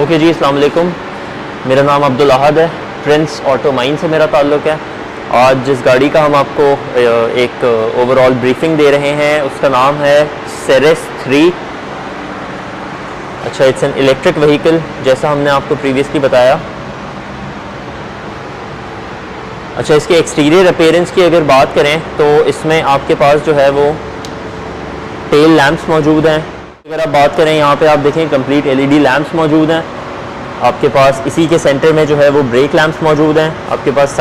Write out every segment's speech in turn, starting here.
Okay जी, अस्सलाम वालेकुम। मेरा नाम अब्दुल अहद है। प्रिंस ऑटो माइन से मेरा ताल्लुक़ है। आज जिस गाड़ी का हम आपको एक ओवरऑल ब्रीफिंग दे रहे हैं उसका नाम है सेरेस 3। अच्छा, इट्स एन इलेक्ट्रिक व्हीकल जैसा हमने आपको प्रीवियसली बताया। अच्छा, इसके एक्सटीरियर अपीयरेंस की अगर बात करें तो इसमें आपके पास जो है वो टेल लैंप्स मौजूद हैं। अगर आप बात करें यहाँ पे आप देखें कंप्लीट एलईडी लैंप्स मौजूद हैं। आपके पास इसी के सेंटर में जो है वो ब्रेक लैंप्स मौजूद हैं। आपके पास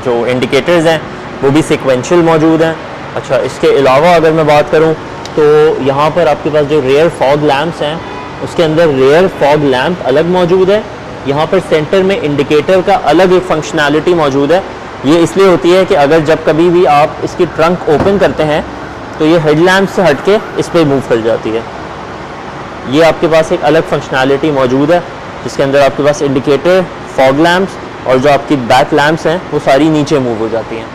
जो इंडिकेटर्स हैं वो भी सिक्वेंशियल मौजूद हैं। अच्छा, इसके अलावा अगर मैं बात करूँ तो यहाँ पर आपके पास जो रेयर फॉग लैंप्स हैं उसके अंदर रेयर फॉग लैंप अलग मौजूद है। यहाँ पर सेंटर में इंडिकेटर का अलग एक फंक्शनैलिटी मौजूद है। ये इसलिए होती है कि अगर जब कभी भी आप इसकी ट्रंक ओपन करते हैं तो ये हेडलैम्प से हट के इस पर मूव कर जाती है। ये आपके पास एक अलग फंक्शनैलिटी मौजूद है जिसके अंदर आपके पास इंडिकेटर, फॉग लैंप्स और जो आपकी बैक लैंप्स हैं वो सारी नीचे मूव हो जाती हैं।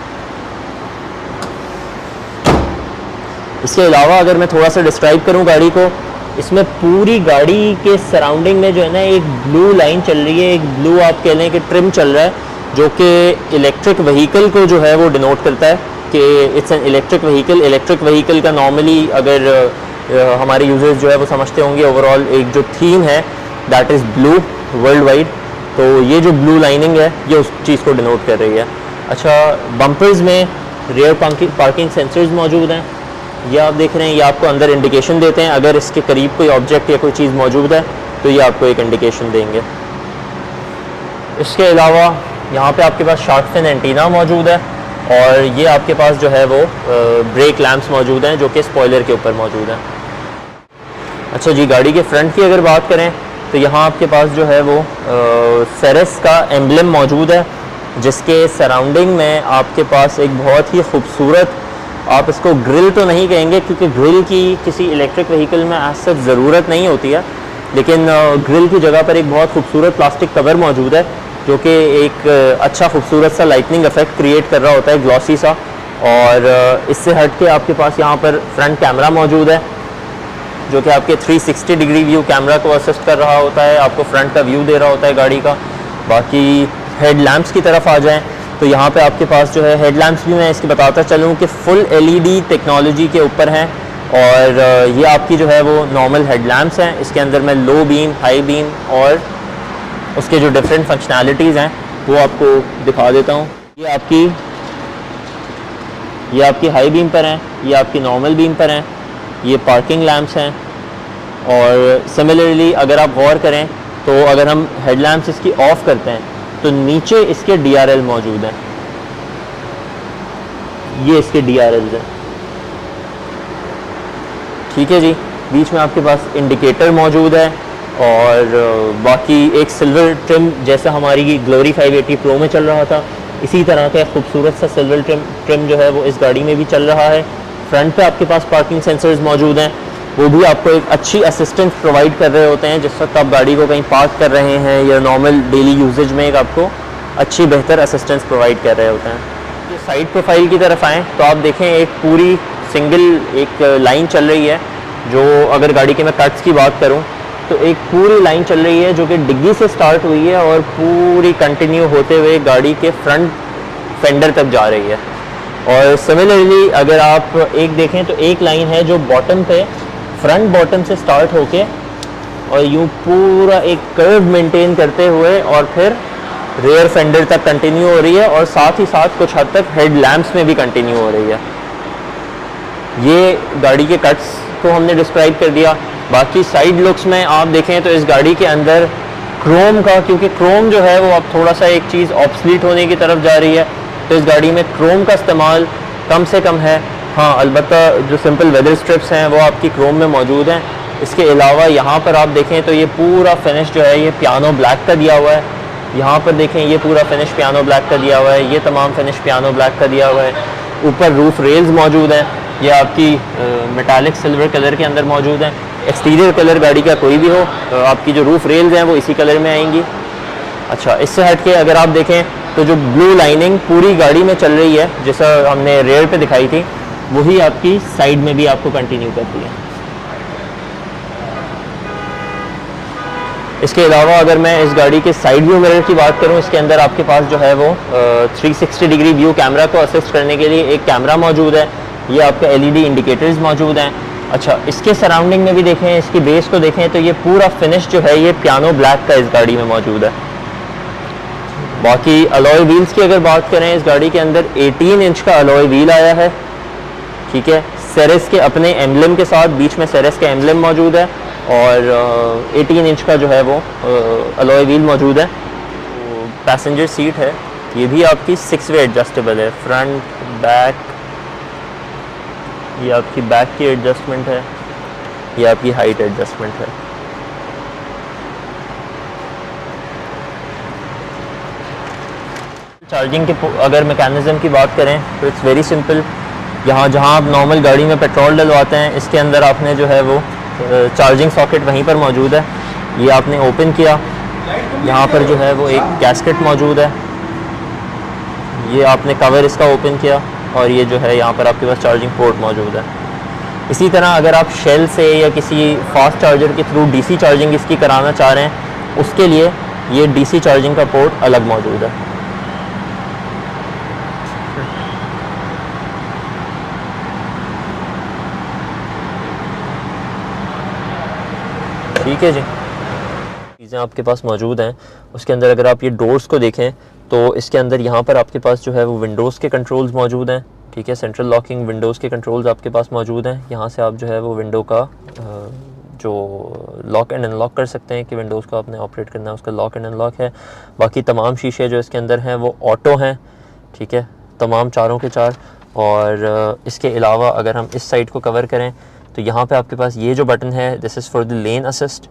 इसके अलावा अगर मैं थोड़ा सा डिस्क्राइब करूं गाड़ी को, इसमें पूरी गाड़ी के सराउंडिंग में जो है ना एक ब्लू लाइन चल रही है, एक ब्लू आप कह लें कि ट्रिम चल रहा है जो कि इलेक्ट्रिक व्हीकल को जो है वो डिनोट करता है कि it's an electric vehicle. Electric vehicle का नॉर्मली अगर हमारे यूजर्स जो है वो समझते होंगे ओवरऑल एक जो थीम है that is blue world wide, तो ये जो ब्लू लाइनिंग है ये उस चीज़ को डिनोट कर रही है। अच्छा, बम्पर्स में रेयर पार्किंग सेंसर्स मौजूद हैं। ये आप देख रहे हैं, ये आपको अंदर इंडिकेशन देते हैं। अगर इसके करीब कोई ऑब्जेक्ट या कोई चीज़ मौजूद है तो ये आपको एक इंडिकेशन देंगे। इसके अलावा यहाँ पे आपके पास शार्क फिन एंटीना मौजूद है और ये आपके पास जो है वो ब्रेक लैंप्स मौजूद हैं जो कि स्पॉइलर के ऊपर मौजूद हैं। अच्छा जी, गाड़ी के फ्रंट की अगर बात करें तो यहाँ आपके पास जो है वो सेरेस का एम्बलम मौजूद है जिसके सराउंडिंग में आपके पास एक बहुत ही खूबसूरत, आप इसको ग्रिल तो नहीं कहेंगे क्योंकि ग्रिल की किसी इलेक्ट्रिक व्हीकल में आज तक ज़रूरत नहीं होती है, लेकिन ग्रिल की जगह पर एक बहुत खूबसूरत प्लास्टिक कवर मौजूद है जो कि एक अच्छा खूबसूरत सा लाइटनिंग इफेक्ट क्रिएट कर रहा होता है, ग्लॉसी सा। और इससे हट के आपके पास यहाँ पर फ्रंट कैमरा मौजूद है जो कि आपके 360 डिग्री व्यू कैमरा को असिस्ट कर रहा होता है, आपको फ्रंट का व्यू दे रहा होता है गाड़ी का। बाकी हेड लैम्प्स की तरफ आ जाएं तो यहाँ पे आपके पास जो है हेड लैम्प्स भी मैं इसकी बताता चलूँ कि फुल एलईडी टेक्नोलॉजी के ऊपर हैं और ये आपकी जो है वो नॉर्मल हेड लैम्प्स हैं। इसके अंदर मैं लो बीम, हाई बीम और उसके जो डिफरेंट फंक्शनैलिटीज़ हैं वो आपको दिखा देता हूँ। ये आपकी हाई बीम पर हैं, ये आपकी नॉर्मल बीम पर हैं, ये पार्किंग लैंप्स हैं। और सिमिलरली अगर आप गौर करें तो अगर हम हेड लैंप्स इसकी ऑफ करते हैं तो नीचे इसके DRL मौजूद हैं, ये इसके DRLs हैं। ठीक है जी, बीच में आपके पास इंडिकेटर मौजूद है और बाकी एक सिल्वर ट्रिम जैसा हमारी ग्लोरी 580 प्रो में चल रहा था, इसी तरह का खूबसूरत सा सिल्वर ट्रिम जो है वो इस गाड़ी में भी चल रहा है। फ्रंट पे आपके पास पार्किंग सेंसर्स मौजूद हैं, वो भी आपको एक अच्छी असिस्टेंस प्रोवाइड कर रहे होते हैं जिस वक्त आप गाड़ी को कहीं पार्क कर रहे हैं या नॉर्मल डेली यूजेज में एक आपको अच्छी बेहतर असिस्टेंस प्रोवाइड कर रहे होते हैं। ये साइड प्रोफाइल की तरफ आएँ तो आप देखें एक पूरी सिंगल एक लाइन चल रही है जो, अगर गाड़ी के मैं कट्स की बात करूँ तो एक पूरी लाइन चल रही है जो कि डिग्गी से स्टार्ट हुई है और पूरी कंटिन्यू होते हुए गाड़ी के फ्रंट फेंडर तक जा रही है। और सिमिलरली अगर आप एक देखें तो एक लाइन है जो बॉटम पे, फ्रंट बॉटम से स्टार्ट होके और यूँ पूरा एक कर्व मेंटेन करते हुए और फिर रेयर फेंडर तक कंटिन्यू हो रही है और साथ ही साथ कुछ हद तक हेड लैंप्स में भी कंटिन्यू हो रही है। ये गाड़ी के कट्स को हमने डिस्क्राइब कर दिया। बाकी साइड लुक्स में आप देखें तो इस गाड़ी के अंदर क्रोम का, क्योंकि क्रोम जो है वो अब थोड़ा सा एक चीज़ ऑब्सलीट होने की तरफ जा रही है, तो इस गाड़ी में क्रोम का इस्तेमाल कम से कम है। हाँ, अलबत्ता जो सिंपल वेदर स्ट्रिप्स हैं वो आपकी क्रोम में मौजूद हैं। इसके अलावा यहाँ पर आप देखें तो ये पूरा फिनिश जो है ये पियानो ब्लैक का दिया हुआ है। यहाँ पर देखें ये पूरा फिनिश पियानो ब्लैक का दिया हुआ है, ये तमाम फिनिश पियानो ब्लैक का दिया हुआ है। ऊपर रूफ रेल्स मौजूद हैं, ये आपकी मेटालिक सिल्वर कलर के अंदर मौजूद हैं। एक्सटीरियर कलर गाड़ी का कोई भी हो तो आपकी जो रूफ रेल्स हैं वो इसी कलर में आएंगी। अच्छा, इससे हट के अगर आप देखें तो जो ब्लू लाइनिंग पूरी गाड़ी में चल रही है जैसा हमने रेयर पे दिखाई थी, वही आपकी साइड में भी आपको कंटिन्यू करती है। इसके अलावा अगर मैं इस गाड़ी के साइड व्यू मिरर की बात करूं, इसके अंदर आपके पास जो है वो 360 डिग्री व्यू कैमरा को असिस्ट करने के लिए एक कैमरा मौजूद है। ये आपका LED इंडिकेटर्स मौजूद हैं। अच्छा, इसके सराउंडिंग में भी देखें, इसकी बेस को देखें तो ये पूरा फिनिश जो है ये पियानो ब्लैक का इस गाड़ी में मौजूद है। बाकी अलॉय व्हील्स की अगर बात करें, इस गाड़ी के अंदर 18 इंच का अलॉय व्हील आया है। ठीक है, सेरेस के अपने एम्बलम के साथ, बीच में सेरेस का एम्बलम मौजूद है और 18 इंच का जो है वो अलॉय व्हील मौजूद है। तो पैसेंजर सीट है, ये भी आपकी 6 वे एडजस्टेबल है, फ्रंट बैक। ये आपकी बैक की एडजस्टमेंट है, ये आपकी हाइट एडजस्टमेंट है। चार्जिंग के अगर मैकेनिज़्म की बात करें तो इट्स वेरी सिंपल। यहाँ जहाँ आप नॉर्मल गाड़ी में पेट्रोल डलवाते हैं, इसके अंदर आपने जो है वो चार्जिंग सॉकेट वहीं पर मौजूद है। ये आपने ओपन किया, यहाँ पर जो है वो एक गैस्केट मौजूद है। ये आपने कवर इसका ओपन किया और ये जो है यहाँ पर आपके पास चार्जिंग पोर्ट मौजूद है। इसी तरह अगर आप शेल से या किसी फास्ट चार्जर के थ्रू DC चार्जिंग इसकी कराना चाह रहे हैं, उसके लिए ये DC चार्जिंग का पोर्ट अलग मौजूद है। ठीक है जी, चीज़ें आपके पास मौजूद हैं। उसके अंदर अगर आप ये डोर्स को देखें तो इसके अंदर यहाँ पर आपके पास जो है वो विंडोज़ के कंट्रोल्स मौजूद हैं। ठीक है, सेंट्रल लॉकिंग विंडोज़ के कंट्रोल्स आपके पास मौजूद हैं। यहाँ से आप जो है वो विंडो का जो लॉक एंड अनलॉक कर सकते हैं कि विंडोज़ को आपने ऑपरेट करना है, उसका लॉक एंड अनलॉक है। बाकी तमाम शीशे जो इसके अंदर हैं वो ऑटो हैं। ठीक है, तमाम चारों के चार। और इसके अलावा अगर हम इस साइड को कवर करें तो यहाँ पे आपके पास ये जो बटन है, this is for the lane assist.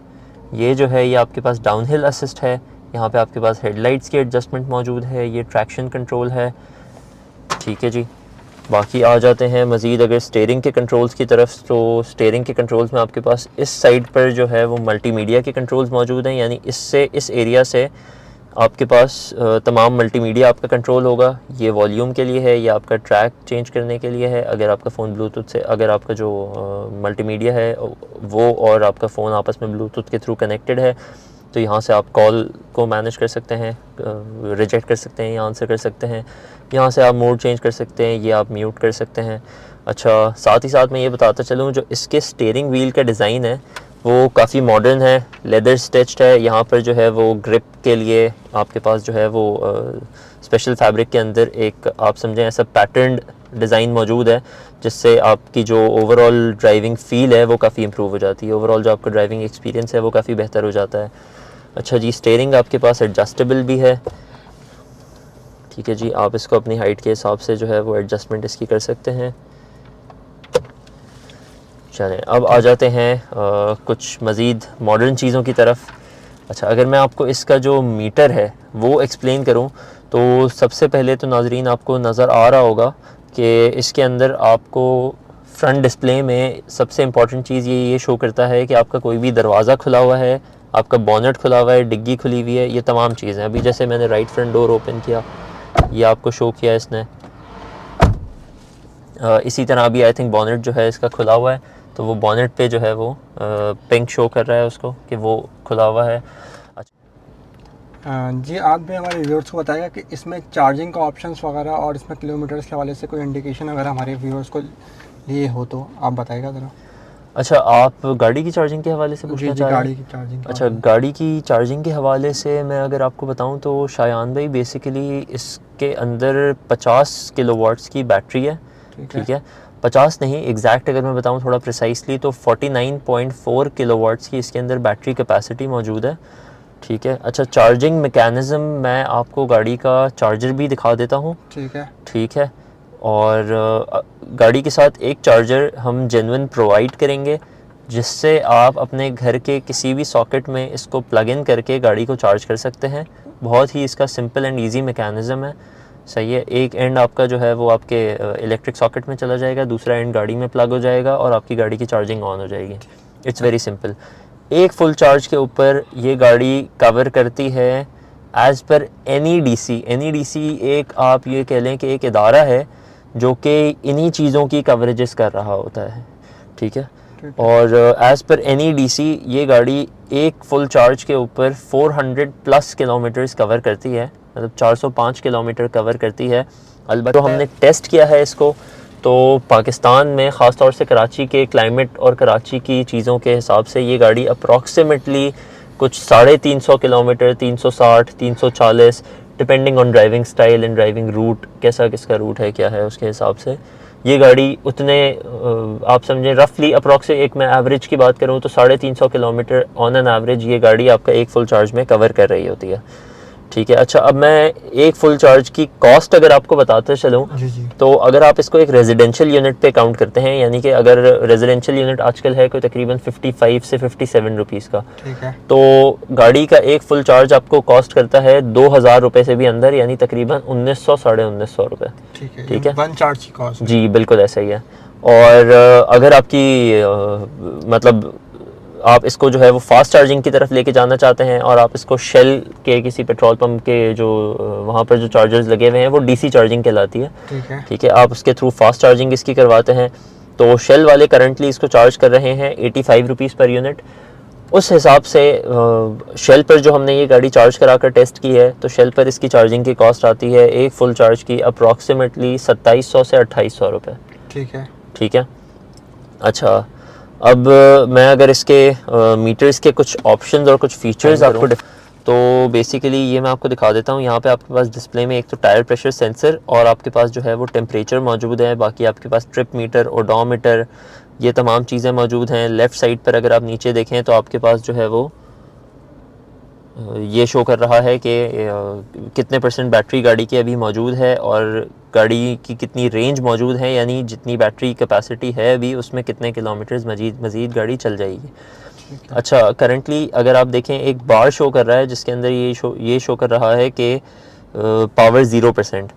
ये जो है ये आपके पास डाउनहिल असिस्ट है। यहाँ पे आपके पास हेडलाइट्स की एडजस्टमेंट मौजूद है। ये ट्रैक्शन कंट्रोल है। ठीक है जी, बाकी आ जाते हैं मज़ीद अगर स्टीयरिंग के कंट्रोल्स की तरफ, तो स्टीयरिंग के कंट्रोल्स में आपके पास इस साइड पर जो है वो मल्टीमीडिया के कंट्रोल्स मौजूद हैं। यानी इससे इस एरिया से आपके पास तमाम मल्टीमीडिया आपका कंट्रोल होगा। ये वॉल्यूम के लिए है, ये आपका ट्रैक चेंज करने के लिए है। अगर आपका फ़ोन ब्लूटूथ से, अगर आपका जो मल्टीमीडिया है वो और आपका फ़ोन आपस में ब्लूटूथ के थ्रू कनेक्टेड है तो यहाँ से आप कॉल को मैनेज कर सकते हैं, रिजेक्ट कर सकते हैं या आंसर कर सकते हैं। यहाँ से आप मोड चेंज कर सकते हैं, ये आप म्यूट कर सकते हैं। अच्छा, साथ ही साथ मैं ये बताता चलूँ, जो इसके स्टीयरिंग व्हील का डिज़ाइन है वो काफ़ी मॉडर्न है, लेदर स्टिच्ड है। यहाँ पर जो है वो ग्रिप के लिए आपके पास जो है वो स्पेशल फैब्रिक के अंदर एक आप समझें ऐसा पैटर्न डिज़ाइन मौजूद है, जिससे आपकी जो ओवरऑल ड्राइविंग फ़ील है वो काफ़ी इम्प्रूव हो जाती है। ओवरऑल जो आपका ड्राइविंग एक्सपीरियंस है वो काफ़ी बेहतर हो जाता है। अच्छा जी, स्टीयरिंग आपके पास एडजस्टेबल भी है। ठीक है जी, आप इसको अपनी हाइट के हिसाब से जो है वो एडजस्टमेंट इसकी कर सकते हैं। चलें, अब आ जाते हैं कुछ मज़ीद मॉडर्न चीज़ों की तरफ। अच्छा, अगर मैं आपको इसका जो मीटर है वो एक्सप्लेन करूं तो सबसे पहले तो नाजरीन आपको नज़र आ रहा होगा कि इसके अंदर आपको फ्रंट डिस्प्ले में सबसे इम्पॉर्टेंट चीज़ ये शो करता है कि आपका कोई भी दरवाज़ा खुला हुआ है, आपका बॉनेट खुला हुआ है, डिग्गी खुली हुई है, ये तमाम चीज़ें। अभी जैसे मैंने राइट फ्रंट डोर ओपन किया, ये आपको शो किया इसने। इसी तरह अभी आई थिंक बॉनेट जो है इसका खुला हुआ है, तो वो बॉनेट पे जो है वो पिंक शो कर रहा है उसको कि वो खुला हुआ है। जी, आप भी हमारे व्यूअर्स को बताएगा कि इसमें चार्जिंग का ऑप्शंस वगैरह और इसमें किलोमीटर्स के हवाले से कोई इंडिकेशन अगर हमारे व्यूअर्स को लिए हो तो आप बताएगा ज़रा। अच्छा, आप गाड़ी की चार्जिंग के हवाले से पूछना चाह रहे हैं? गाड़ी की चार्जिंग। अच्छा, गाड़ी की चार्जिंग के हवाले से मैं अगर आपको बताऊं तो शायान भाई बेसिकली इसके अंदर 50 किलोवाट्स की बैटरी है। ठीक है, 50 नहीं, एग्जैक्ट अगर मैं बताऊं थोड़ा प्रिसाइसली तो 49.4 किलोवाट्स की इसके अंदर बैटरी कैपेसिटी मौजूद है। ठीक है। अच्छा, चार्जिंग मैकेनिज़्म मैं आपको गाड़ी का चार्जर भी दिखा देता हूँ। ठीक है। और गाड़ी के साथ एक चार्जर हम जेन्युइन प्रोवाइड करेंगे, जिससे आप अपने घर के किसी भी सॉकेट में इसको प्लग इन करके गाड़ी को चार्ज कर सकते हैं। बहुत ही इसका सिंपल एंड इजी मैकेनिज़्म है। सही है। एक एंड आपका जो है वो आपके इलेक्ट्रिक सॉकेट में चला जाएगा, दूसरा एंड गाड़ी में प्लग हो जाएगा और आपकी गाड़ी की चार्जिंग ऑन हो जाएगी। It's very simple. एक फुल चार्ज के ऊपर ये गाड़ी कवर करती है एज़ पर एनी डीसी एक आप ये कह लें कि एक इदारा है जो कि इन्हीं चीज़ों की कवरेजेस कर रहा होता है। ठीक है। और एज़ पर एनी डीसी ये गाड़ी एक फुल चार्ज के ऊपर 400 प्लस किलोमीटर्स कवर करती है, मतलब 405 किलोमीटर कवर करती है। अलबत्ता तो हमने टेस्ट किया है इसको, तो पाकिस्तान में ख़ास तौर से कराची के क्लाइमेट और कराची की चीज़ों के हिसाब से ये गाड़ी अप्रॉक्सीमेटली कुछ 350 kilometre, 360, 340 depending on driving style and driving route, कैसा किसका रूट है क्या है उसके हिसाब से ये गाड़ी उतने आप समझें रफली अप्रॉक्सी, एक मैं एवरेज की बात करूँ तो 350 किलोमीटर ऑन एन एवरेज ये गाड़ी आपका एक फुल चार्ज में कवर कर रही होती है। ठीक है, अच्छा अब मैं एक फुल चार्ज की कॉस्ट अगर आपको बताते चलूँ, तो अगर आप इसको एक रेजिडेंशियल यूनिट पे काउंट करते हैं, यानी कि अगर रेजिडेंशियल यूनिट आजकल है कोई तकरीबन 55 से 57 रुपीज़ का, ठीक है, तो गाड़ी का एक फुल चार्ज आपको कॉस्ट करता है 2000 रुपये से भी अंदर, यानी तकरीबन 1900 साढ़े 1900 रुपये। ठीक है, वन चार्ज की कॉस्ट। जी बिल्कुल ऐसा ही है। और अगर आपकी मतलब आप इसको जो है वो फास्ट चार्जिंग की तरफ लेके जाना चाहते हैं और आप इसको शेल के किसी पेट्रोल पंप के जो वहाँ पर जो चार्जर्स लगे हुए हैं वो डीसी चार्जिंग कहलाती है। ठीक है, आप उसके थ्रू फास्ट चार्जिंग इसकी करवाते हैं, तो शेल वाले करंटली इसको चार्ज कर रहे हैं 85 रुपीज़ पर यूनिट। उस हिसाब से शेल पर जो हमने ये गाड़ी चार्ज करा कर टेस्ट की है, तो शेल पर इसकी चार्जिंग की कॉस्ट आती है एक फुल चार्ज की अप्रॉक्सीमेटली 2700 से 2800 रुपये। ठीक है, अच्छा अब मैं अगर इसके मीटर्स के कुछ ऑप्शंस और कुछ फीचर्स आपको तो बेसिकली ये मैं आपको दिखा देता हूँ। यहाँ पे आपके पास डिस्प्ले में एक तो टायर प्रेशर सेंसर और आपके पास जो है वो टेम्परेचर मौजूद है, बाकी आपके पास ट्रिप मीटर, ओडोमीटर, ये तमाम चीज़ें मौजूद हैं। लेफ़्ट साइड पर अगर आप नीचे देखें तो आपके पास जो है वो ये शो कर रहा है कि कितने % बैटरी गाड़ी की अभी मौजूद है और गाड़ी की कितनी रेंज मौजूद है, यानी जितनी बैटरी कैपेसिटी है अभी उसमें कितने किलोमीटर्स मज़ीद गाड़ी चल जाएगी। अच्छा, करंटली अगर आप देखें एक बार शो कर रहा है जिसके अंदर ये शो कर रहा है कि पावर 0%।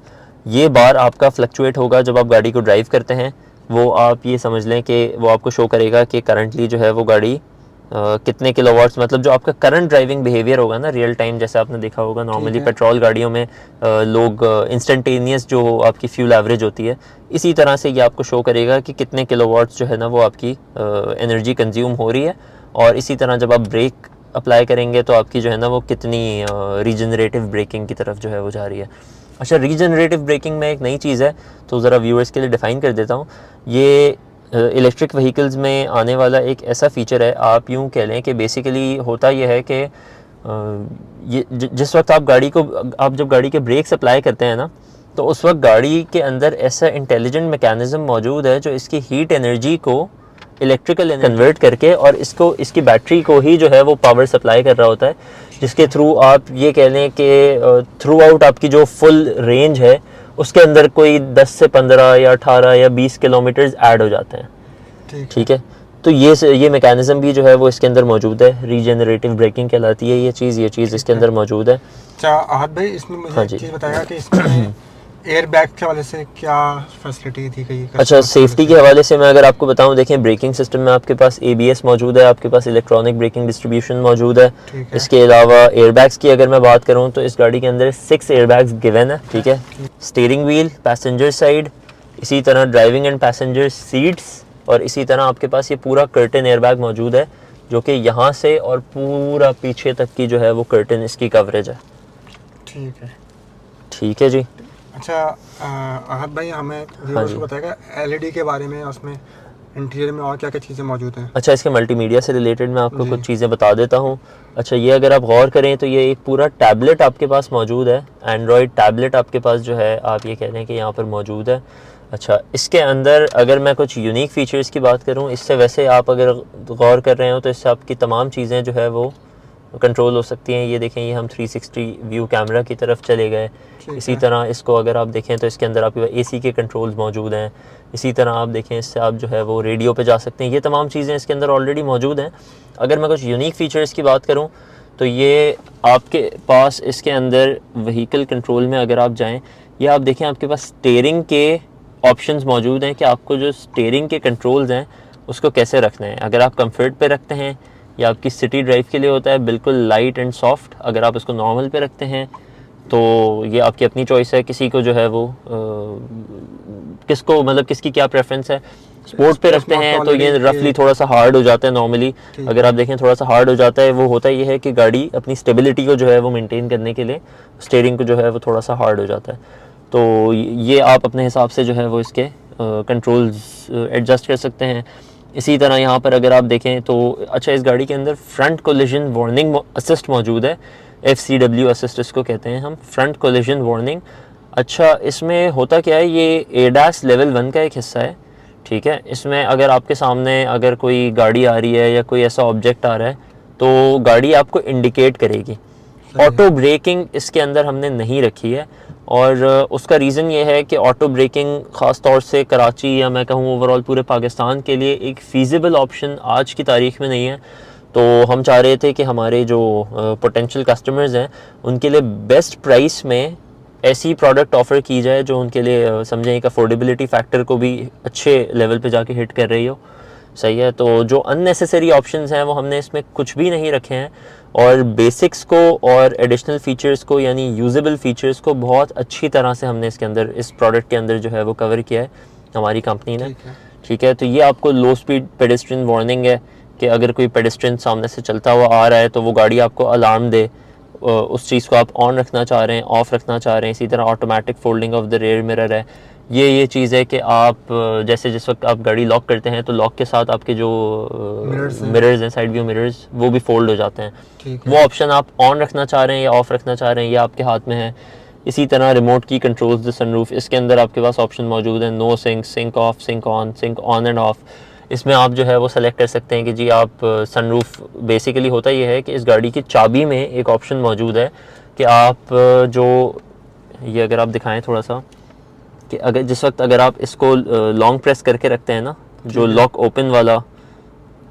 ये बार आपका फ्लक्चुएट होगा जब आप गाड़ी को ड्राइव करते हैं, वो आप ये समझ लें कि वो आपको शो करेगा कि करंटली जो है वो गाड़ी कितने किलोवाट्स, मतलब जो आपका करंट ड्राइविंग बिहेवियर होगा ना रियल टाइम, जैसे आपने देखा होगा नॉर्मली पेट्रोल गाड़ियों में लोग इंस्टेंटेनियस जो आपकी फ्यूल एवरेज होती है, इसी तरह से ये आपको शो करेगा कि कितने किलोवाट्स जो है ना वो आपकी एनर्जी कंज्यूम हो रही है। और इसी तरह जब आप ब्रेक अप्लाई करेंगे तो आपकी जो है ना वो कितनी रीजनरेटिव ब्रेकिंग की तरफ जो है वो जा रही है। अच्छा, रीजनरेटिव ब्रेकिंग में एक नई चीज़ है तो ज़रा व्यूअर्स के लिए डिफ़ाइन कर देता हूँ। ये इलेक्ट्रिक व्हीकल्स में आने वाला एक ऐसा फ़ीचर है, आप यूँ कह लें कि बेसिकली होता यह है कि ये जिस वक्त आप जब गाड़ी के ब्रेक्स अप्लाई करते हैं ना, तो उस वक्त गाड़ी के अंदर ऐसा इंटेलिजेंट मैकेनिज़्म मौजूद है जो इसकी हीट एनर्जी को इलेक्ट्रिकल कन्वर्ट करके और इसकी बैटरी को ही जो है वो पावर सप्लाई कर रहा होता है, जिसके थ्रू आप ये कह लें कि थ्रू आउट आपकी जो फुल रेंज है उसके अंदर कोई 10 से 15 या 18 या 20 किलोमीटर्स ऐड हो जाते हैं। ठीक है, तो ये मैकेनिज़्म भी जो है वो इसके अंदर मौजूद है, रीजनरेटिव ब्रेकिंग कहलाती है ये चीज़ इसके अंदर मौजूद है। अच्छा आहत भाई, इसमें मुझे एक चीज़ बताया कि इसमें एयर बैग के हवाले से क्या फैसिलिटी दी गई? अच्छा, सेफ्टी के हवाले से मैं अगर आपको बताऊं, देखें ब्रेकिंग सिस्टम में आपके पास ABS मौजूद है, आपके पास इलेक्ट्रॉनिक ब्रेकिंग डिस्ट्रीब्यूशन मौजूद है। इसके अलावा एयरबैग्स की अगर मैं बात करूं तो इस गाड़ी के अंदर 6 एयरबैग्स गिवन है। ठीक है, स्टीयरिंग व्हील, पैसेंजर साइड, इसी तरह ड्राइविंग एंड पैसेंजर सीट्स, और इसी तरह आपके पास ये पूरा कर्टन एयरबैग मौजूद है जो कि यहाँ से और पूरा पीछे तक की जो है वो कर्टन इसकी कवरेज है। ठीक है जी। अच्छा आहत भाई, हमें व्यूअर्स को बताएगा LED के बारे में, उसमें इंटीरियर में और क्या क्या चीज़ें मौजूद हैं? अच्छा, इसके मल्टीमीडिया से रिलेटेड मैं आपको कुछ चीज़ें बता देता हूँ। अच्छा, ये अगर आप गौर करें तो ये एक पूरा टैबलेट आपके पास मौजूद है, एंड्रॉयड टैबलेट आपके पास जो है आप ये कह रहे हैं कि यहाँ पर मौजूद है। अच्छा, इसके अंदर अगर मैं कुछ यूनिक फ़ीचर्स की बात करूँ, इससे वैसे आप अगर गौर कर रहे हो तो इससे आपकी तमाम चीज़ें जो है वो कंट्रोल हो सकती हैं। ये देखें, ये हम 360 व्यू कैमरा की तरफ चले गए। इसी तरह इसको अगर आप देखें तो इसके अंदर आपके AC के कंट्रोल्स मौजूद हैं। इसी तरह आप देखें, इससे आप जो है वो रेडियो पे जा सकते हैं। ये तमाम चीज़ें इसके अंदर ऑलरेडी मौजूद हैं। अगर मैं कुछ यूनिक फ़ीचर्स की बात करूं तो ये आपके पास इसके अंदर व्हीकल कंट्रोल में अगर आप जाएँ, ये आप देखें आपके पास स्टीयरिंग के ऑप्शंस मौजूद हैं कि आपको जो स्टीयरिंग के कंट्रोल्स हैं उसको कैसे रखना है। अगर आप कंफर्ट पे रखते हैं या आपकी सिटी ड्राइव के लिए होता है बिल्कुल लाइट एंड सॉफ्ट, अगर आप इसको नॉर्मल पे रखते हैं तो ये आपकी अपनी चॉइस है। किसी को जो है वो किसको मतलब किसकी क्या प्रेफरेंस है। स्पोर्ट पे रखते हैं तो ये रफली थोड़ा सा हार्ड हो जाता है नॉर्मली। अगर आप देखें थोड़ा सा हार्ड हो जाता है, वो होता ये है कि गाड़ी अपनी स्टेबिलिटी को जो है वो मेंटेन करने के लिए स्टीयरिंग को जो है वो थोड़ा सा हार्ड हो जाता है। तो ये आप अपने हिसाब से जो है वो इसके कंट्रोल्स एडजस्ट कर सकते हैं। इसी तरह यहाँ पर अगर आप देखें तो अच्छा, इस गाड़ी के अंदर फ्रंट कोलिजन वार्निंग असिस्ट मौजूद है, FCW असिस्ट इसको कहते हैं हम, फ्रंट कोलिजन वार्निंग। अच्छा, इसमें होता क्या है, ये ADAS लेवल 1 का एक हिस्सा है, ठीक है। इसमें अगर आपके सामने अगर कोई गाड़ी आ रही है या कोई ऐसा ऑब्जेक्ट आ रहा है तो गाड़ी आपको इंडिकेट करेगी। ऑटो ब्रेकिंग इसके अंदर हमने नहीं रखी है, और उसका रीज़न ये है कि ऑटो ब्रेकिंग ख़ास तौर से कराची या मैं कहूँ ओवरऑल पूरे पाकिस्तान के लिए एक फ़ीज़िबल ऑप्शन आज की तारीख़ में नहीं है। तो हम चाह रहे थे कि हमारे जो पोटेंशियल कस्टमर्स हैं उनके लिए बेस्ट प्राइस में ऐसी प्रोडक्ट ऑफ़र की जाए जो उनके लिए समझें एक अफोर्डेबिलिटी फैक्टर को भी अच्छे लेवल पे जाके हिट कर रही हो। सही है। तो जो अननेसेसरी ऑप्शंस हैं वो हमने इसमें कुछ भी नहीं रखे हैं, और बेसिक्स को और एडिशनल फ़ीचर्स को यानी यूजेबल फ़ीचर्स को बहुत अच्छी तरह से हमने इसके अंदर, इस प्रोडक्ट के अंदर जो है वो कवर किया है हमारी कंपनी ने, ठीक है। तो ये आपको लो स्पीड पेडेस्ट्रियन वार्निंग है कि अगर कोई पेडेस्ट्रियन सामने से चलता हुआ आ रहा है तो वो गाड़ी आपको अलार्म दे, उस चीज़ को आप ऑन रखना चाह रहे हैं, ऑफ़ रखना चाह रहे हैं। इसी तरह automatic folding of the rear mirror है। ये चीज़ है कि आप जैसे जिस वक्त आप गाड़ी लॉक करते हैं तो लॉक के साथ आपके जो मिरर्स हैं, साइड व्यू मिरर्स, वो भी फोल्ड हो जाते हैं। वो ऑप्शन आप ऑन रखना चाह रहे हैं या ऑफ़ रखना चाह रहे हैं, ये आपके हाथ में है। इसी तरह रिमोट की कंट्रोल्स द सनरूफ, इसके अंदर आपके पास ऑप्शन मौजूद है, no sync, sync off, sync on and off. इसमें आप जो है वो सेलेक्ट कर सकते हैं कि जी आप सनरूफ, बेसिकली होता ये है कि इस गाड़ी की चाबी में एक ऑप्शन मौजूद है कि आप जो ये अगर आप दिखाएं थोड़ा सा, कि अगर जिस वक्त अगर आप इसको लॉन्ग प्रेस करके रखते हैं ना, जो लॉक ओपन वाला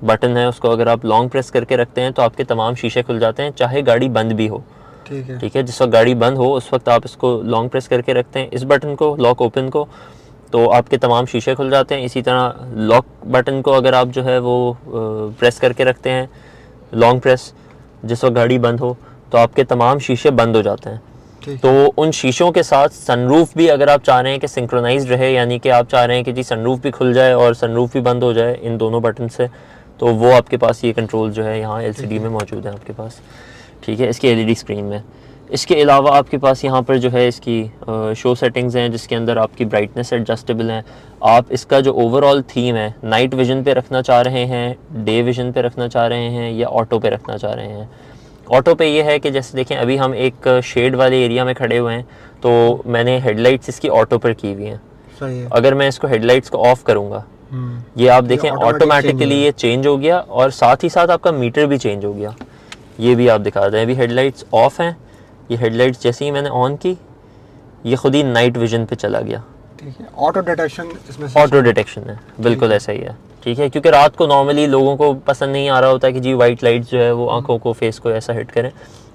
बटन है उसको अगर आप लॉन्ग प्रेस करके रखते हैं तो आपके तमाम शीशे खुल जाते हैं, चाहे गाड़ी बंद भी हो, ठीक है। जिस वक्त गाड़ी बंद हो उस वक्त आप इसको लॉन्ग प्रेस करके रखते हैं, इस बटन को, लॉक ओपन को, तो आपके तमाम शीशे खुल जाते हैं। इसी तरह लॉक बटन को अगर आप जो है वो प्रेस करके रखते हैं लॉन्ग प्रेस, जिस वक्त गाड़ी बंद हो तो आपके तमाम शीशे बंद हो जाते हैं। तो उन शीशों के साथ सनरूफ भी अगर आप चाह रहे हैं कि सिंक्रोनाइज रहे, यानी कि आप चाह रहे हैं कि जी सनरूफ भी खुल जाए और सनरूफ भी बंद हो जाए इन दोनों बटन से, तो वो आपके पास ये कंट्रोल जो है यहाँ LCD में मौजूद है आपके पास, ठीक है, इसकी LED स्क्रीन में। इसके अलावा आपके पास यहाँ पर जो है इसकी शो सेटिंग्स हैं जिसके अंदर आपकी ब्राइटनेस एडजस्टेबल हैं। आप इसका जो ओवरऑल थीम है नाइट विजन पे रखना चाह रहे हैं, डे विजन पे रखना चाह रहे हैं, या ऑटो पे रखना चाह रहे हैं। ऑटो पे ये है कि जैसे देखें अभी हम एक शेड वाले एरिया में खड़े हुए हैं तो मैंने हेडलाइट्स इसकी ऑटो पर की हुई हैं। सही है। अगर मैं इसको हेडलाइट्स को ऑफ करूँगा, ये आप देखें ऑटोमेटिकली ये चेंज हो गया, और साथ ही साथ आपका मीटर भी चेंज हो गया। ये भी आप दिखा दें, अभी हेडलाइट्स ऑफ हैं, ये हेडलाइट्स जैसे ही मैंने ऑन की ये खुद ही नाइट विजन पे चला गया, ठीक है। ऑटो डिटेक्शन इसमें ऑटो डिटेक्शन है, बिल्कुल ऐसा ही है, ठीक है। क्योंकि रात को नॉर्मली लोगों को पसंद नहीं आ रहा होता कि जी वाइट लाइट्स जो है वो आंखों को, फेस को ऐसा हिट करें,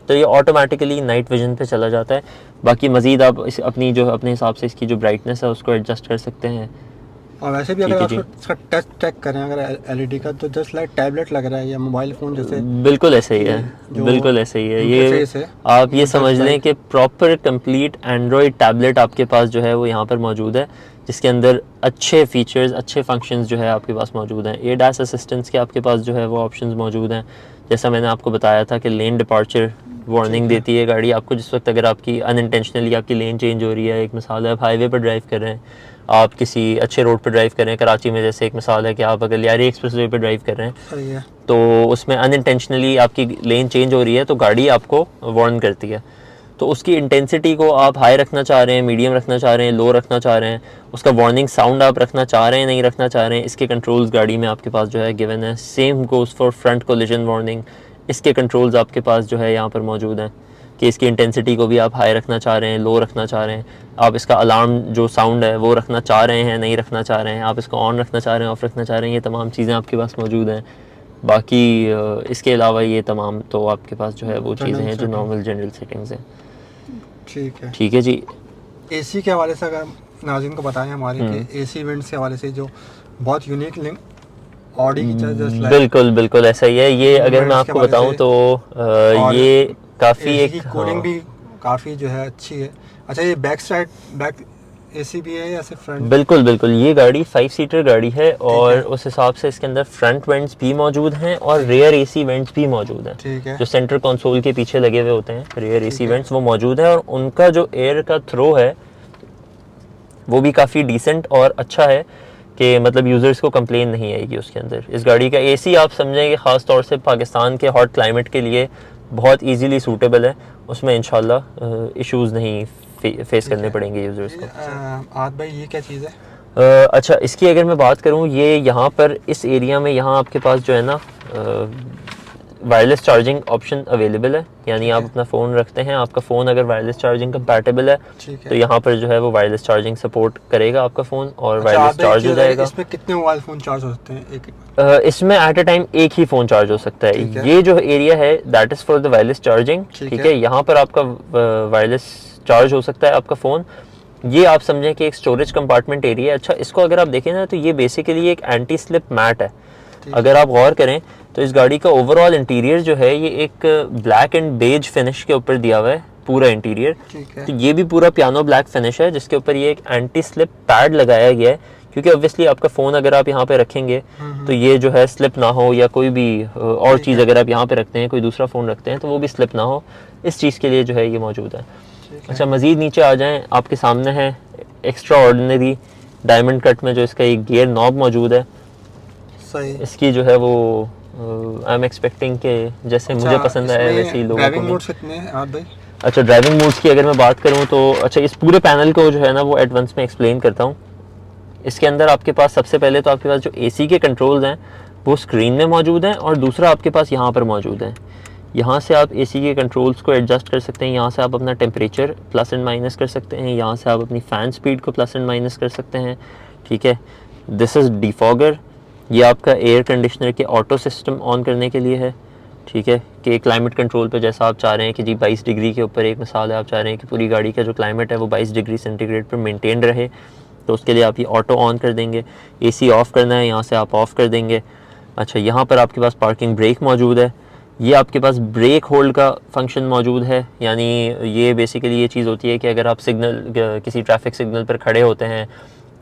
तो ये ऑटोमेटिकली नाइट विजन पे चला जाता है। बाकी मज़ीद आप अपनी जो अपने हिसाब से इसकी जो ब्राइटनेस है उसको एडजस्ट कर सकते हैं। और वैसे भी अगर आप इसका टच चेक करें अगर LED का, तो जस्ट लाइक टैबलेट लग रहा है या मोबाइल फ़ोन जैसे, बिल्कुल ऐसे ही है, बिल्कुल ऐसे ही है। ये आप ये समझ लें कि प्रॉपर कंप्लीट एंड्रॉयड टैबलेट आपके पास जो है वो यहाँ पर मौजूद है, जिसके अंदर अच्छे फीचर्स, अच्छे फंक्शंस जो है आपके पास मौजूद हैं। ADAS असिस्टेंस के आपके पास जो है वो ऑप्शंस मौजूद हैं। जैसा मैंने आपको बताया था कि लेन डिपार्चर वार्निंग देती है गाड़ी आपको, जिस वक्त अगर आपकी अनइंटेंशनली आपकी लेन चेंज हो रही है। एक मिसाल है, आप हाईवे पर ड्राइव कर रहे हैं, आप किसी अच्छे रोड पर ड्राइव कर रहे हैं, कराची में जैसे एक मिसाल है कि आप अगर लियारी एक्सप्रेस वे पर ड्राइव कर रहे हैं, सही है, तो उसमें अनइंटेंशनली आपकी लेन चेंज हो रही है तो गाड़ी आपको वार्न करती है। तो उसकी इंटेंसिटी को आप हाई रखना चाह रहे हैं, मीडियम रखना चाह रहे हैं, लो रखना चाह रहे हैं, उसका वार्निंग साउंड आप रखना चाह रहे हैं, नहीं रखना चाह रहे हैं, इसके कंट्रोल्स गाड़ी में आपके पास जो है गिवन है। Same goes for front collision warning, इसके कंट्रोल्स आपके पास जो है यहाँ पर मौजूद हैं कि इसकी इंटेंसिटी को भी आप हाई रखना चाह रहे हैं, लो रखना चाह रहे हैं, आप इसका अलार्म जो साउंड है वो रखना चाह रहे हैं, नहीं रखना चाह रहे हैं, आप इसको ऑन रखना चाह रहे हैं, ऑफ रखना चाह रहे हैं, ये तमाम चीज़ें आपके पास मौजूद हैं। बाकी इसके अलावा ये तमाम तो आपके पास जो है वो चीज़ें हैं जो नॉर्मल जनरल सेटिंग्स हैं, ठीक है जी। AC के हवाले से अगर नाज़रीन को बताएं हमारे कि AC इवेंट्स के हवाले से जो बहुत यूनिक लिंक ऑडी की जस्ट बिल्कुल बिल्कुल ऐसा ही है। ये अगर मैं आपको बताऊं तो ये काफ़ी एक कूलिंग भी काफ़ी जो है अच्छी है। अच्छा, ये बैक एसी भी है या सिर्फ फ्रंट? बिल्कुल बिल्कुल, ये गाड़ी 5 सीटर गाड़ी है और है। उस हिसाब से इसके अंदर फ्रंट वेंट्स भी मौजूद हैं और रेयर एसी वेंट्स भी मौजूद हैं। ठीक है। जो सेंटर कंसोल के पीछे लगे हुए होते हैं रेयर एसी है। वेंट्स, वो मौजूद है और उनका जो एयर का थ्रो है वो भी काफ़ी डिसेंट और अच्छा है कि मतलब यूज़र्स को कंप्लेन नहीं आएगी उसके अंदर। इस गाड़ी का एसी आप समझेंगे ख़ास तौर से पाकिस्तान के हॉट क्लाइमेट के लिए बहुत इजीली सूटेबल है, उसमें इंशाल्लाह इश्यूज़ नहीं फेस करने पड़ेंगे यूज़र्स को। आद भाई ये क्या चीज़ है? अच्छा, इसकी अगर मैं बात करूँ, ये यहाँ पर इस एरिया में यहाँ आपके पास जो है ना वायरलेस चार्जिंग ऑप्शन अवेलेबल है, यानी आप अपना फ़ोन रखते हैं, आपका फ़ोन अगर वायरलेस चार्जिंग कंपैटिबल है तो यहाँ पर जो है वो वायरलेस चार्जिंग सपोर्ट करेगा आपका फ़ोन और वायरलेस चार्ज हो जाएगा। इसमें कितने मोबाइल फ़ोन चार्ज हो सकते हैं इसमें एट अ टाइम एक ही फ़ोन चार्ज हो सकता है। ये जो एरिया है that is for the wireless charging, ठीक है। यहाँ पर आपका वायरलेस चार्ज हो सकता है आपका फ़ोन। ये आप समझें कि एक स्टोरेज कंपार्टमेंट एरिया है। अच्छा, इसको अगर आप देखें ना तो ये बेसिकली एक एंटी स्लिप मैट है। अगर आप गौर करें तो इस गाड़ी का ओवरऑल इंटीरियर जो है ये एक ब्लैक एंड बेज फिनिश के ऊपर दिया हुआ है पूरा इंटीरियर। तो ये भी पूरा पियानो ब्लैक फिनिश है जिसके ऊपर ये एक एंटी स्लिप पैड लगाया गया है, क्योंकि ऑब्वियसली आपका फ़ोन अगर आप यहाँ पे रखेंगे तो ये जो है स्लिप ना हो, या कोई भी और चीज़ अगर आप यहाँ पे रखते हैं, कोई दूसरा फ़ोन रखते हैं तो वो भी स्लिप ना हो, इस चीज़ के लिए जो है ये मौजूद है। अच्छा, मज़ीद नीचे आ जाएं, आपके सामने है एक्स्ट्रा ऑर्डिनरी डायमंड कट में जो इसका एक गियर नॉब मौजूद है। सही। इसकी जो है वो आई एम एक्सपेक्टिंग के जैसे मुझे पसंद आया वैसे ही लोगों को। ड्राइविंग मोड्स कितने हैं आप भाई? अच्छा, ड्राइविंग मोड्स की अगर मैं बात करूं तो अच्छा, इस पूरे पैनल को जो है ना वो एडवांस में एक्सप्लेन करता हूं। इसके अंदर आपके पास सबसे पहले तो आपके पास जो एसी के कंट्रोल्स हैं वो स्क्रीन में मौजूद हैं, और दूसरा आपके पास यहाँ पर मौजूद है। यहाँ से आप एसी के कंट्रोल्स को एडजस्ट कर सकते हैं, यहाँ से आप अपना टेम्परेचर प्लस एंड माइनस कर सकते हैं, यहाँ से आप अपनी फ़ैन स्पीड को प्लस एंड माइनस कर सकते हैं, ठीक है। दिस इज़ डिफॉगर, ये आपका एयर कंडीशनर के ऑटो सिस्टम ऑन करने के लिए है, ठीक है। कि क्लाइमेट कंट्रोल पे जैसा आप चाह रहे हैं कि जी 22 डिग्री के ऊपर एक मिसाल है, आप चाह रहे हैं कि पूरी गाड़ी का जो क्लाइमेट है वो 22 डिग्री सेंटीग्रेड पर मेंटेन रहे, तो उसके लिए आप ये ऑटो ऑन कर देंगे। एसी ऑफ़ करना है, यहाँ से आप ऑफ़ कर देंगे। अच्छा, यहाँ पर आपके पास पार्किंग ब्रेक मौजूद है। ये आपके पास ब्रेक होल्ड का फंक्शन मौजूद है, यानी ये बेसिकली ये चीज़ होती है कि अगर आप सिग्नल किसी ट्रैफिक सिग्नल पर खड़े होते हैं,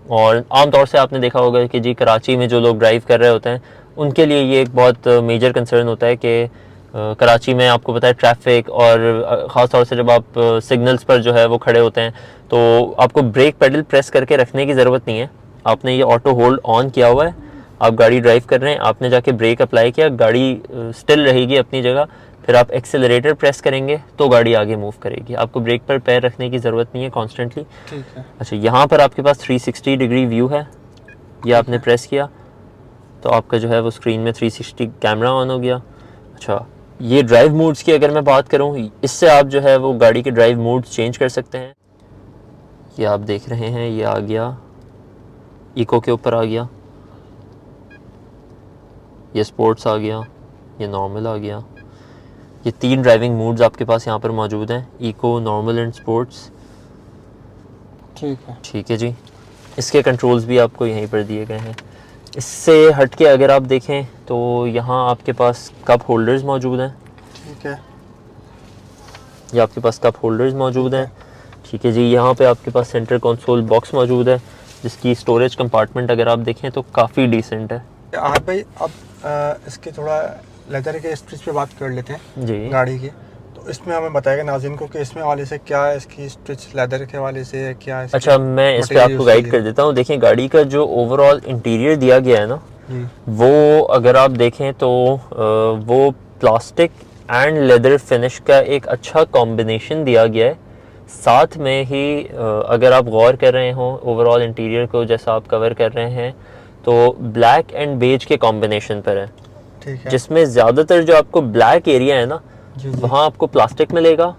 और आमतौर से आपने देखा होगा कि जी कराची में जो लोग ड्राइव कर रहे होते हैं उनके लिए ये एक बहुत मेजर कंसर्न होता है कि कराची में आपको पता है ट्रैफिक, और ख़ास तौर से जब आप सिग्नल्स पर जो है वो खड़े होते हैं तो आपको ब्रेक पेडल प्रेस करके रखने की ज़रूरत नहीं है। आपने ये ऑटो होल्ड ऑन किया हुआ है, आप गाड़ी ड्राइव कर रहे हैं, आपने जाके ब्रेक अप्लाई किया, गाड़ी स्टिल रहेगी अपनी जगह, फिर आप एक्सेलरेटर प्रेस करेंगे तो गाड़ी आगे मूव करेगी। आपको ब्रेक पर पैर रखने की ज़रूरत नहीं है कॉन्स्टेंटली, ठीक है। अच्छा, यहाँ पर आपके पास 360 डिग्री व्यू है, ये आपने प्रेस किया तो आपका जो है वो स्क्रीन में 360 कैमरा ऑन हो गया। अच्छा, ये ड्राइव मोड्स की अगर मैं बात करूँ, इससे आप जो है वो गाड़ी के ड्राइव मोड्स चेंज कर सकते हैं। ये आप देख रहे हैं, ये आ गया इको के ऊपर आ गया, ये स्पोर्ट्स आ गया, ये नॉर्मल आ गया। ये 3 ड्राइविंग मोड्स आपके पास यहाँ पर मौजूद हैं, इको, नॉर्मल एंड स्पोर्ट्स, ठीक है जी। इसके कंट्रोल्स भी आपको यहीं पर दिए गए हैं। इससे हट के अगर आप देखें तो यहाँ आपके पास कप होल्डर्स मौजूद हैं, ठीक है। ये आपके पास कप होल्डर्स मौजूद हैं, ठीक है जी। यहाँ पे आपके पास सेंटर कंसोल बॉक्स मौजूद है जिसकी स्टोरेज कंपार्टमेंट अगर आप देखें तो काफ़ी डिसेंट है। आप भाई अब इसके थोड़ा लेदर के स्ट्रिच पे बात कर लेते हैं जी गाड़ी की। तो इसमें हमें बताएगा नाज़रीन को कि इसमें वाले से क्या है, इसकी स्ट्रिच लेदर के वाले से है क्या है? अच्छा, मैं इस पे आपको गाइड कर देता हूँ। देखिए, गाड़ी का जो ओवरऑल इंटीरियर दिया गया है ना, वो अगर आप देखें तो वो प्लास्टिक एंड लेदर फिनिश का एक अच्छा कॉम्बिनेशन दिया गया है। साथ में ही अगर आप गौर कर रहे हो ओवरऑल इंटीरियर को जैसा आप कवर कर रहे हैं तो ब्लैक एंड बेज के कॉम्बिनेशन पर है, ठीक है। जिसमें ज़्यादातर जो आपको ब्लैक एरिया है ना वहाँ आपको प्लास्टिक मिलेगा,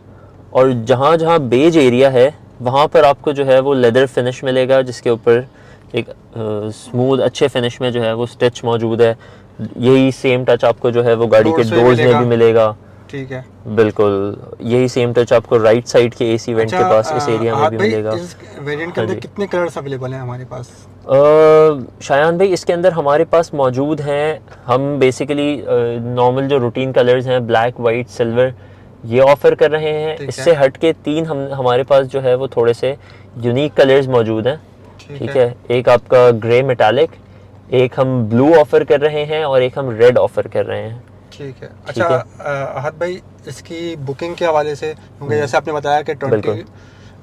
और जहाँ जहाँ बेज एरिया है वहाँ पर आपको जो है वो लेदर फिनिश मिलेगा, जिसके ऊपर एक स्मूथ अच्छे फिनिश में जो है वो स्टिच मौजूद है। यही सेम टच आपको जो है वो गाड़ी के डोर्स में भी मिलेगा, ठीक है। बिल्कुल यही सेम टच आपको राइट साइड के एसी वेंट के पास इस एरिया में भी मिलेगा। इस वेरिएंट के अंदर कितने कलर्स अवेलेबल हैं हमारे पास? शायान भाई, इसके अंदर हमारे पास मौजूद हैं, हम बेसिकली नॉर्मल जो रूटीन कलर्स हैं ब्लैक, वाइट, सिल्वर, ये ऑफ़र कर रहे हैं। ठीक इससे है। हट के तीन हमारे पास जो है वो थोड़े से यूनिक कलर्स मौजूद हैं। ठीक है, एक आपका ग्रे मेटालिक, एक हम ब्लू ऑफ़र कर रहे हैं और एक हम रेड ऑफ़र कर रहे हैं। ठीक है। ठीक अच्छा है। अहद भाई, इसकी बुकिंग के हवाले से, क्योंकि जैसे आपने बताया कि 20 बिल्कुल।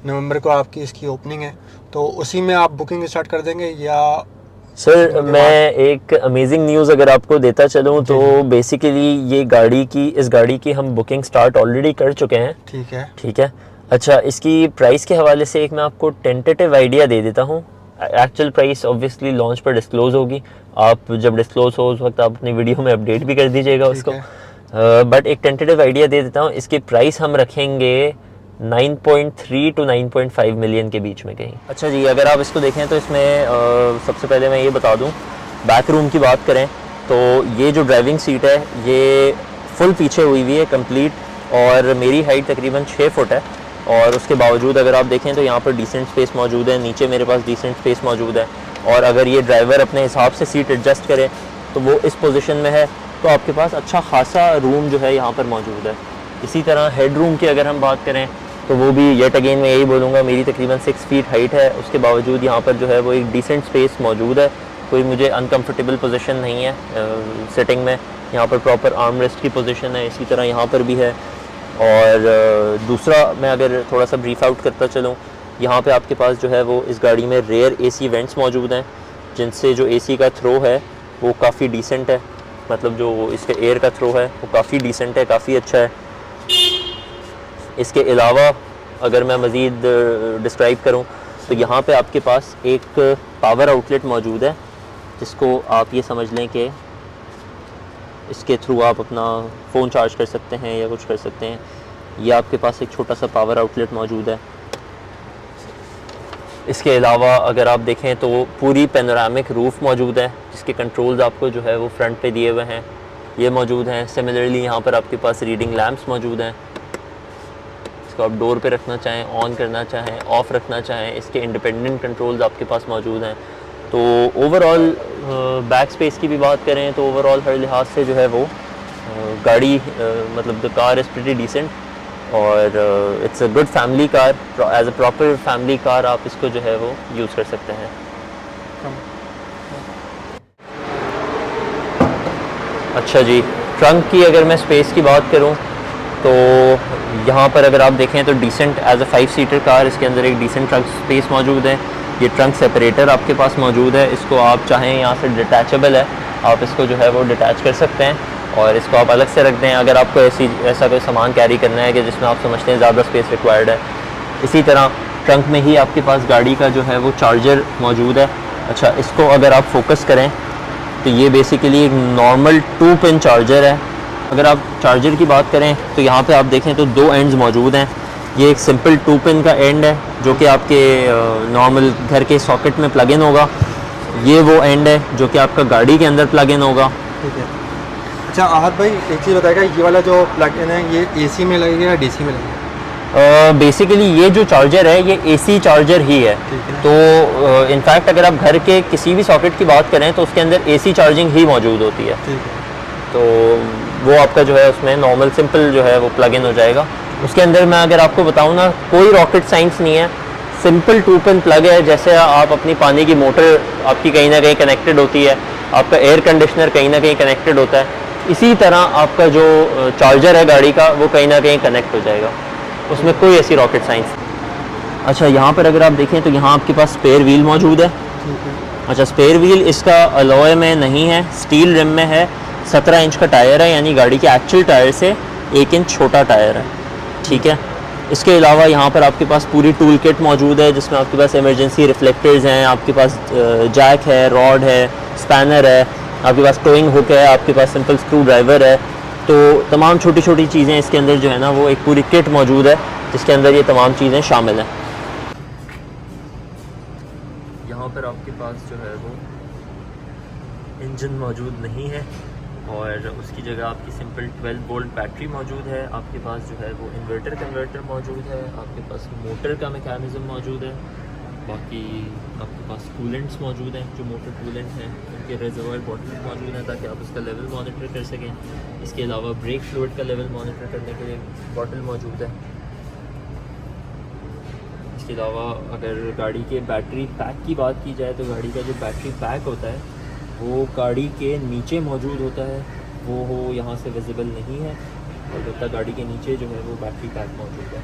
नवंबर को आपकी इसकी ओपनिंग है, तो उसी में आप बुकिंग स्टार्ट कर देंगे या सर उसके बाद? मैं एक अमेजिंग न्यूज़ अगर आपको देता चलूँ जी, तो जी। बेसिकली इस गाड़ी की हम बुकिंग स्टार्ट ऑलरेडी कर चुके हैं। ठीक है। ठीक है। अच्छा, इसकी प्राइस के हवाले से एक मैं आपको टेंटेटिव आइडिया दे देता हूँ। एक्चुअल प्राइस ऑब्वियसली लॉन्च पर डिस्क्लोज़ होगी, आप जब डिस्क्लोज़ हो उस वक्त आप अपनी वीडियो में अपडेट भी कर दीजिएगा ठीक उसको। है। बट एक टेंटेटिव आइडिया दे देता हूँ, इसकी प्राइस हम रखेंगे 9.3 टू 9.5 मिलियन के बीच में कहीं। अच्छा जी, अगर आप इसको देखें तो इसमें सबसे पहले मैं ये बता दूँ, बैक रूम की बात करें तो ये जो ड्राइविंग सीट है ये फुल पीछे हुई हुई है कंप्लीट, और मेरी हाइट तकरीबन 6 फुट है, और उसके बावजूद अगर आप देखें तो यहाँ पर डिसेंट स्पेस मौजूद है, नीचे मेरे पास डिसेंट स्पेस मौजूद है, और अगर ये ड्राइवर अपने हिसाब से सीट एडजस्ट करे तो वो इस पोजीशन में है, तो आपके पास अच्छा खासा रूम जो है यहाँ पर मौजूद है। इसी तरह हेड रूम की अगर हम बात करें तो वो भी येट अगेन मैं यही बोलूँगा, मेरी तकरीबन 6 फीट हाइट है, उसके बावजूद यहाँ पर जो है वो एक डिसेंट स्पेस मौजूद है, कोई मुझे अनकम्फर्टेबल पोजीशन नहीं है सिटिंग में। यहाँ पर प्रॉपर आर्म रेस्ट की पोजीशन है, इसी तरह यहाँ पर भी है। और दूसरा मैं अगर थोड़ा सा ब्रीफ आउट करता चलूँ, यहाँ पे आपके पास जो है वो इस गाड़ी में रेयर एसी वेंट्स मौजूद हैं, जिनसे जो एसी का थ्रो है वो काफ़ी डिसेंट है, मतलब जो इसके एयर का थ्रो है वो काफ़ी डिसेंट है, काफ़ी अच्छा है। इसके अलावा अगर मैं मज़ीद डिस्क्राइब करूँ तो यहाँ पे आपके पास एक पावर आउटलेट मौजूद है, जिसको आप ये समझ लें कि इसके थ्रू आप अपना फ़ोन चार्ज कर सकते हैं या कुछ कर सकते हैं। ये आपके पास एक छोटा सा पावर आउटलेट मौजूद है। इसके अलावा अगर आप देखें तो पूरी पैनोरामिक रूफ़ मौजूद है, जिसके कंट्रोल्स आपको जो है वो फ्रंट पे दिए हुए हैं, ये मौजूद हैं। सिमिलरली यहाँ पर आपके पास रीडिंग लैम्प्स मौजूद हैं, इसको आप डोर पे रखना चाहें, ऑन करना चाहें, ऑफ़ रखना चाहें, इसके इंडिपेंडेंट कंट्रोल्स आपके पास मौजूद हैं। तो ओवरऑल बैक स्पेस की भी बात करें तो ओवरऑल हर लिहाज से जो है वो गाड़ी मतलब the car is pretty decent, और it's a good family car, as a proper family car आप इसको जो है वो यूज़ कर सकते हैं। अच्छा जी, ट्रंक की अगर मैं स्पेस की बात करूं तो यहाँ पर अगर आप देखें तो decent as a 5 seater car इसके अंदर एक डिसेंट ट्रंक स्पेस मौजूद है। ये ट्रंक सेपरेटर आपके पास मौजूद है, इसको आप चाहें यहाँ से डिटैचेबल है, आप इसको जो है वो डिटैच कर सकते हैं और इसको आप अलग से रख दें अगर आपको ऐसा कोई सामान कैरी करना है कि जिसमें आप समझते हैं ज़्यादा स्पेस रिक्वायर्ड है। इसी तरह ट्रंक में ही आपके पास गाड़ी का जो है वो चार्जर मौजूद है। अच्छा, इसको अगर आप फोकस करें तो ये बेसिकली एक नॉर्मल 2 पिन चार्जर है। अगर आप चार्जर की बात करें तो यहाँ पे आप देखें तो 2 एंड्स मौजूद हैं। ये एक सिंपल 2 पिन का एंड है जो कि आपके नॉर्मल घर के सॉकेट में प्लग इन होगा। ये वो एंड है जो कि आपका गाड़ी के अंदर प्लग इन होगा। ठीक है। अच्छा आहत भाई, एक चीज़ बताएगा, ये वाला जो प्लग इन है ये एसी में लगेगा या डीसी में लगेगा? बेसिकली ये जो चार्जर है ये एसी चार्जर ही है। ठीक है। तो इनफैक्ट अगर आप घर के किसी भी सॉकेट की बात करें तो उसके अंदर एसी चार्जिंग ही मौजूद होती है। ठीक है। तो वो आपका जो है उसमें नॉर्मल सिंपल जो है वो प्लग इन हो जाएगा। उसके अंदर मैं अगर आपको बताऊं ना, कोई रॉकेट साइंस नहीं है, सिंपल 2 पिन प्लग है। जैसे आप अपनी पानी की मोटर आपकी कहीं ना कहीं कनेक्टेड होती है, आपका एयर कंडीशनर कहीं ना कहीं कनेक्टेड होता है, इसी तरह आपका जो चार्जर है गाड़ी का वो कहीं ना कहीं कनेक्ट हो जाएगा, उसमें कोई ऐसी रॉकेट साइंस। अच्छा, यहाँ पर अगर आप देखें तो यहाँ आपके पास स्पेयर व्हील मौजूद है। ठीक है। अच्छा, स्पेयर व्हील इसका अलॉय में नहीं है, स्टील रिम में है। 17 इंच का टायर है, यानी गाड़ी के एक्चुअल टायर से 1 इंच छोटा टायर है। ठीक है। इसके अलावा यहाँ पर आपके पास पूरी टूल किट मौजूद है, जिसमें आपके पास इमरजेंसी रिफ्लेक्टर्स हैं, आपके पास जैक है, रॉड है, स्पैनर है, आपके पास टोइंग हुक है, आपके पास सिंपल स्क्रू ड्राइवर है। तो तमाम छोटी छोटी चीज़ें इसके अंदर जो है ना वो एक पूरी किट मौजूद है जिसके अंदर ये तमाम चीज़ें शामिल हैं। यहाँ पर आपके पास जो है वो इंजन मौजूद नहीं है और उसकी जगह आपकी सिंपल 12 वोल्ट बैटरी मौजूद है। आपके पास जो है वो इन्वर्टर कन्वर्टर मौजूद है, आपके पास मोटर का मैकेनिज़्म मौजूद है। बाकी आपके पास कूलेंट्स मौजूद हैं, जो मोटर कूलेंट हैं उनके रिजर्वायर बॉटल मौजूद हैं ताकि आप उसका लेवल मॉनिटर कर सकें। इसके अलावा ब्रेक फ्लूइड का लेवल मॉनिटर करने के लिए बॉटल मौजूद है। इसके अलावा अगर गाड़ी के बैटरी पैक की बात की जाए तो गाड़ी का जो बैटरी पैक होता है वो गाड़ी के नीचे मौजूद होता है, वो यहाँ से विजिबल नहीं है, अलबत्ता गाड़ी के नीचे जो है वो बैटरी पैक मौजूद है।